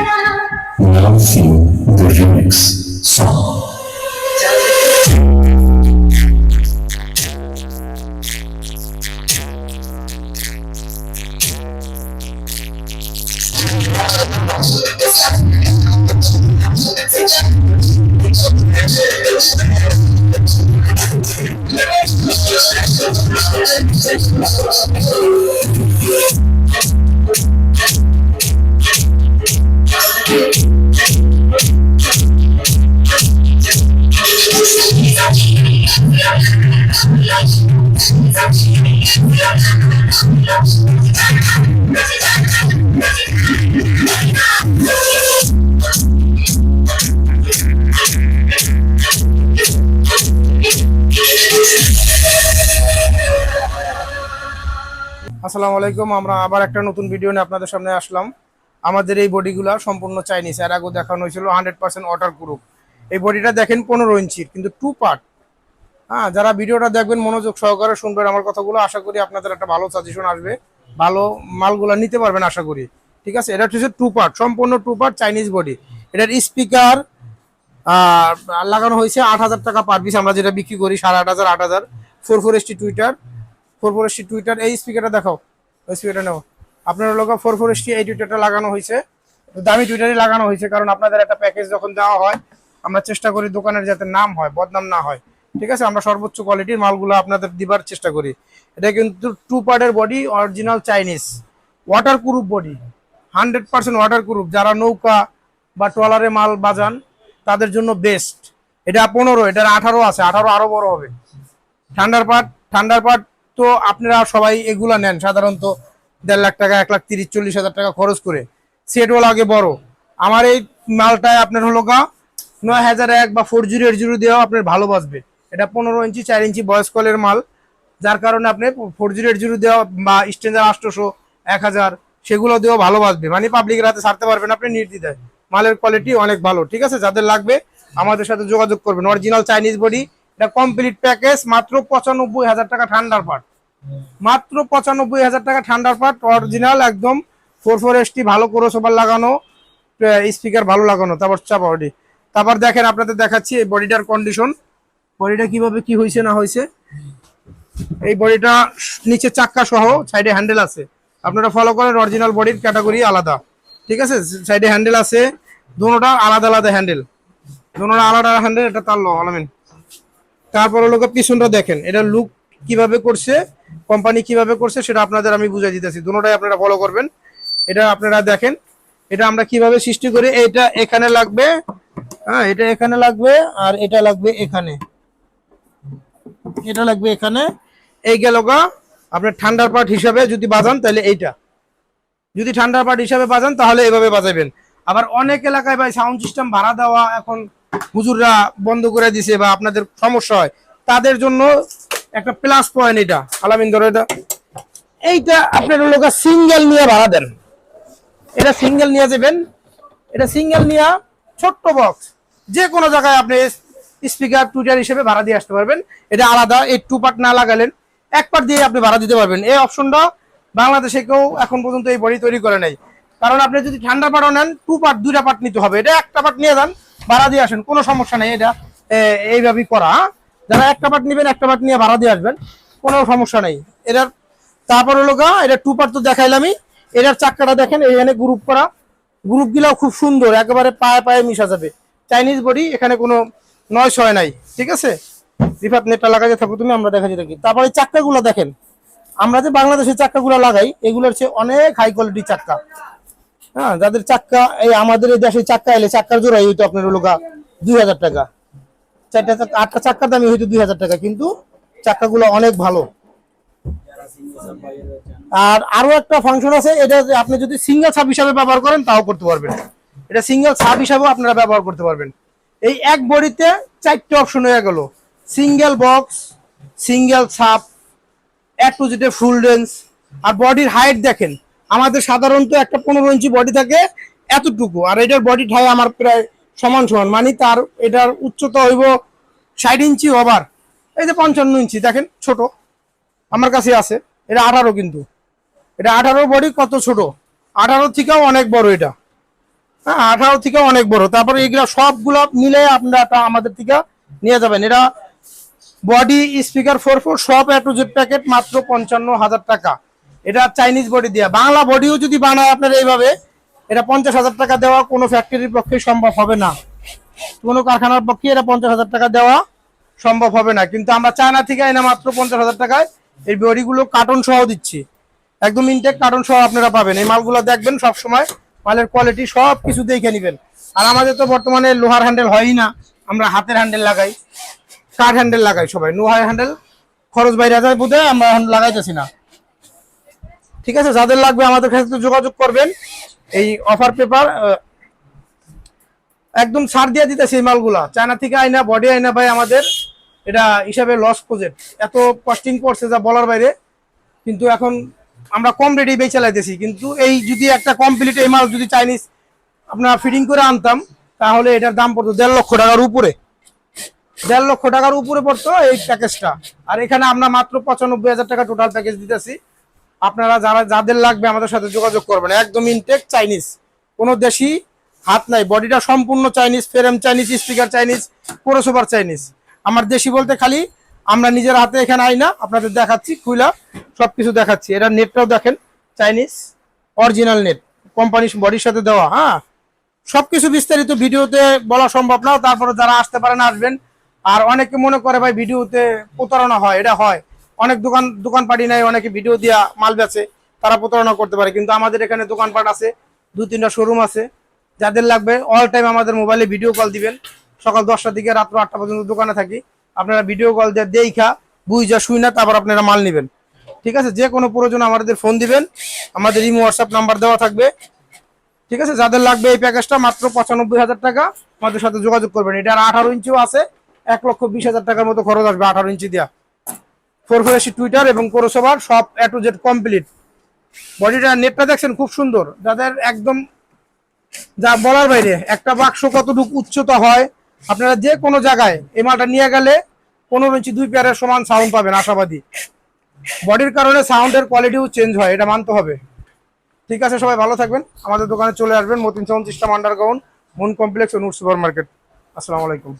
Now feel the remix song. আসসালামু আলাইকুম। আমরা আবার একটা নতুন ভিডিও নিয়ে আপনাদের সামনে আসলাম। আমাদের এই বডিগুলো সম্পূর্ণ চাইনিজ। এর আগে দেখানো হয়েছিল 100% ওয়াটার প্রুফ। এই বডিটা দেখেন 15 ইঞ্চির, কিন্তু 2 পার্ট। হ্যাঁ, যারা ভিডিওটা দেখবেন মনোযোগ সহকারে শুনবেন আমার কথাগুলো, আশা করি আপনাদের একটা ভালো সাজেশন আসবে, ভালো মালগুলো নিতে পারবেন আশা করি। ঠিক আছে, এটা হচ্ছে 2 পার্ট, সম্পূর্ণ 2 পার্ট চাইনিজ বডি। এটার স্পিকার লাগানো হয়েছে 8,000 টাকা পার পিস, আমরা যেটা বিক্রি করি 8,500 8,000। 44ST Twitter, 44ST Twitter. এই স্পিকারটা দেখাও, ওই স্পিকারটা নেও। আপনার লোক 44ST এই টুইটারটা লাগানো হয়েছে, দামি টুইটারই লাগানো হয়েছে, কারণ আপনাদের একটা প্যাকেজ যখন দেওয়া হয় আমরা চেষ্টা করি দোকানের যাতে নাম হয়, বদনাম না হয়। ঠিক আছে, আমরা সর্বোচ্চ কোয়ালিটির মালগুলো আপনাদের দিবার চেষ্টা করি। এটা কিন্তু 2 পার্টের body, original Chinese, water proof body, 100% water proof. যারা নৌকা বা ট্রলারে মাল বাজান তাদের জন্য বেস্ট। এটা 15, এটার 18 আছে, 18 আরো বড় হবে। ঠান্ডার পার্ট তো আপনারা সবাই এগুলা নেন সাধারণত 1.5 লাখ টাকা, 1,30,40,000 টাকা খরচ করে। সেটও লাগে বড়। আমার এই মালটায় আপনার হলো 9001 বা 4080 দেওয়া আপনার ভালো বাঁচবে। এটা 15 ইঞ্চি 4 ইঞ্চি ভয়েস কলের মাল, যার কারণে আপনি 4080 দেওয়া বা স্ট্যান্ডার্ড 800 1000 সেগুলো দিয়েও ভালো বাঁচবে, মানে পাবলিকের হাতে ছাড়তে পারবেন আপনি নির্দ্বিধায়। মালের কোয়ালিটি অনেক ভালো। ঠিক আছে, যাদের লাগবে আমাদের সাথে যোগাযোগ করবেন। অরিজিনাল চাইনিজ বডি, এটা কমপ্লিট প্যাকেজ, মাত্র 95,000 টাকা ঠান্ডার পার্ট, মাত্র 95,000 টাকা ঠান্ডার পার্ট, অরিজিনাল একদম 44ST ভালো ক্রসওভার লাগানো, স্পিকার ভালো লাগানো, তারপর চাপা বডি। তারপর দেখেন আপনাদের দেখাচ্ছি এই বডিটার কন্ডিশন, বডিটা কিভাবে কি হয়েছে না হয়েছে। এই বডিটা নিচে চাক্কা সহ, সাইডে হ্যান্ডেল আছে, আপনারা ফলো করেন। অরিজিনাল বডির ক্যাটাগরি আলাদা। ঠিক আছে, সাইডে হ্যান্ডেল আছে, দুটোটা আলাদা আলাদা হ্যান্ডেল, দুটোটা আলাদা হ্যান্ডেল। এটা তার লো আলামিন। তারপর লোক পিছনটা দেখেন, এটা লুক কিভাবে করছে, কোম্পানি কিভাবে করছে সেটা আপনাদের আমি বুঝাই দিতেছি। দুটোটাই আপনারা ফলো করবেন। এটা আপনারা দেখেন, এটা আমরা কিভাবে সৃষ্টি করি। এটা এখানে লাগবে, হ্যাঁ, এটা এখানে লাগবে, আর এটা লাগবে এখানে, এটা লাগবে এখানে। এই গেল আপনার ঠান্ডার পার্ট হিসাবে যদি বাজান তাহলে এইটা, যদি ঠান্ডার পার্ট হিসাবে বাজান তাহলে এভাবে বাজাবেন। আবার অনেক এলাকায় ভাই সাউন্ড সিস্টেম ভাড়া দেওয়া এখন হুজুররা বন্ধ করে দিছে বা আপনাদের সমস্যা হয়, তাদের জন্য একটা প্লাস পয়েন্ট এটা। আলামিন ধরো এটা, এইটা আপনার লোক সিঙ্গেল নিয়ে ভাড়া দেন, এটা সিঙ্গেল নিয়ে যাবেন, এটা সিঙ্গেল নিয়ে ছোট্ট বক্স যে কোনো জায়গায় আপনি স্পিকার টুইটার হিসেবে ভাড়া দিয়ে আসতে পারবেন। এটা আলাদা, এই 2 পার্ট না লাগালেন 1 পার্ট দিয়ে আপনি ভাড়া দিতে পারবেন। এই অপশনটা বাংলাদেশে কেউ এখন পর্যন্ত এই বডি তৈরি করে নাই, কারণ আপনি যদি ঠান্ডা পার্টও নেন 2 পার্ট 2টা পার্ট নিতে হবে। এটা 1টা পার্ট নিয়ে যান, ভাড়া দিয়ে আসেন, কোনো সমস্যা নেই। এটা এইভাবেই করা। যারা 1টা পার্ট নেবেন 1টা পার্ট নিয়ে ভাড়া দিয়ে আসবেন, কোনো সমস্যা নেই এটার। তারপর হলো এটা 2 পার্ট তো দেখাইলামই। এটার চাক্কাটা দেখেন, এখানে গ্রুপ করা, গ্রুপ গুলাও খুব সুন্দর, একেবারে পায়ে পায়ে মিশা যাবে। চাইনিজ বডি, এখানে কোনো নয় ছয় নাই। ঠিক আছে, রিফাত নেটটা লাগাতে থাকো তুমি, আমরা দেখাচ্ছি থাকি। তারপরে চাক্কাগুলো দেখেন, আমরা যে বাংলাদেশের চাক্কাগুলো লাগাই এগুলোর চেয়ে অনেক হাই কোয়ালিটির চাক্কা। হ্যাঁ, যাদের চাক্কা এই আমাদের এই দেশে চাক্কা এলে চাক্কার জোড়াই হইতো আপনার হলো 2,000 টাকা, 8টা চাক্কার দামি হইতো 2,000 টাকা, কিন্তু চাক্কাগুলো অনেক ভালো। আর আরো একটা ফাংশন আছে, এটা আপনি যদি সিঙ্গেল সাব হিসাবে ব্যবহার করেন তাও করতে পারবেন। এটা সিঙ্গেল সাব হিসাবেও আপনারা ব্যবহার করতে পারবেন। এই এক বডিতে 4টে অপশন হয়ে গেল, single box, single sub, A to Z full range. আর বডির হাইট দেখেন, আমাদের সাধারণত একটা 15 ইঞ্চি বডি থাকে এতটুকু, আর এটার বডি ঠাই আমার প্রায় সমান সমান, মানে তার এটার উচ্চতা হইব 60 ইঞ্চি ওভার। এই যে 55 ইঞ্চি দেখেন, ছোট আমার কাছে আছে। এটা 18, কিন্তু এটা 18 বডি কত ছোট, 18 থেকেও অনেক বড় এটা। হ্যাঁ 18 থেকে অনেক বড়। তারপরে এগুলা সবগুলা মিলে আপনারা আমাদের থেকে নিয়ে যাবেন। এটা বডি স্পিকার 4 সব এ টু জেড প্যাকেট মাত্র 55,000 টাকা। এটা চাইনিজ বডি দেওয়া, বাংলা বডিও যদি বানায় আপনার এইভাবে, এটা 50,000 টাকা দেওয়া কোনো ফ্যাক্টরির পক্ষে সম্ভব হবে না, কোনো কারখানার পক্ষে এটা 50,000 টাকা দেওয়া সম্ভব হবে না। কিন্তু আমরা চায়না থেকে এনে মাত্র 50,000 টাকায় এই বডিগুলো কার্টন সহ দিচ্ছি, একদম ইনটেক কার্টন সহ আপনারা পাবেন। এই মালগুলো দেখবেন সব সময়, মালের কোয়ালিটি সব কিছু দেখে নেবেন। আর আমাদের তো বর্তমানে লোহার হ্যান্ডেল হয়ই না, আমরা হাতের হ্যান্ডেল লাগাই, কাঠ হ্যান্ডেল লাগাই সবাই, লোহার হ্যান্ডেল খরচ বাইরে যায় বোধ হয়, আমরা লাগাইতেছি না। ঠিক আছে, যাদের লাগবে আমাদের কাছে যোগাযোগ করবেন। এই অফার পেপার একদম ছাড় দিয়ে দিতেছে এই মালগুলা, চায়না থেকে আইনা বডি আইনা ভাই আমাদের এটা হিসাবে লস প্রজেক্ট, এত কস্টিং পড়ছে যা বলার বাইরে। কিন্তু এখন আমরা কম রেটে বেচে চালাইতেছি, কিন্তু এই যদি একটা কমপ্লিট এই মাল যদি চাইনিজ আপনার ফিটিং করে আনতাম, তাহলে এটার দাম পড়তো 1.5 লক্ষ টাকার উপরে, 1.5 লক্ষ টাকার উপরে পড়তো এই প্যাকেজটা। আর এখানে আমরা মাত্র 95,000 টাকা টোটাল প্যাকেজ দিতেছি। আপনারা যাদের লাগবে আমাদের সাথে যোগাযোগ করবেন। একদম ইনটেক চাইনিজ, কোনো দেশি হাত নাই, বডিটা সম্পূর্ণ Chinese, frame Chinese, speaker Chinese, crossover Chinese. আমার দেশি বলতে খালি আমরা নিজের হাতে এখানে আই না, আপনাদের দেখাচ্ছি খুইলা সবকিছু দেখাচ্ছি। এটা নেটটাও দেখেন চাইনিজ অরিজিনাল নেট, কোম্পানি বডির সাথে দেওয়া। হ্যাঁ, সবকিছু বিস্তারিত ভিডিওতে বলা সম্ভব না, তারপরে যারা আসতে পারেন আসবেন। আর অনেকে মনে করে ভাই ভিডিওতে প্রতারণা হয়, এটা হয়, অনেক দোকানপাটি নাই, অনেকে ভিডিও দিয়া মাল বেচে, তারা প্রতারণা করতে পারে। কিন্তু আমাদের এখানে দোকানপাট আছে, 2-3টা শোরুম আছে। যাদের লাগবে অল টাইম আমাদের মোবাইলে ভিডিও কল দিবেন, সকাল 10টা থেকে রাত্র 8টা পর্যন্ত দোকানে থাকি। আপনারা ভিডিও কল দিয়ে দেখা বুঝা শুই না, তারপর আপনারা মাল নেবেন। ঠিক আছে, যে কোনো প্রয়োজন আমাদের ফোন দিবেন, আমাদের ইমো হোয়াটসঅ্যাপ নাম্বার দেওয়া থাকবে। ঠিক আছে, যাদের লাগবে এই প্যাকেজটা মাত্র 95,000 টাকা, আমাদের সাথে যোগাযোগ করবেন। এটার 18 ইঞ্চিও আছে, 1,20,000 টাকার মতো খরচ আসবে 18 ইঞ্চি দিয়া। 480 টুইটার এবং ক্রসওভার সব এ টু জেড কমপ্লিট। বডিটা নেটটা দেখছেন খুব সুন্দর, যাদের একদম যা বলার বাইরে। একটা বাক্স কতটুকু উচ্চতা হয়, আপনারা যে কোনো জায়গায় এই মালটা নিয়ে গেলে 15 ইঞ্চি 2 পেয়ারের সমান সাউন্ড পাবেন আশাবাদী। বডির কারণে সাউন্ডের কোয়ালিটিও চেঞ্জ হয়, এটা মানতে হবে। ঠিক আছে, সবাই ভালো থাকবেন, আমাদের দোকানে চলে আসবেন। মতিন 34 আন্ডারগ্রাউন্ড, মুন কমপ্লেক্স ও নুট সুপার মার্কেট। আসসালামু আলাইকুম।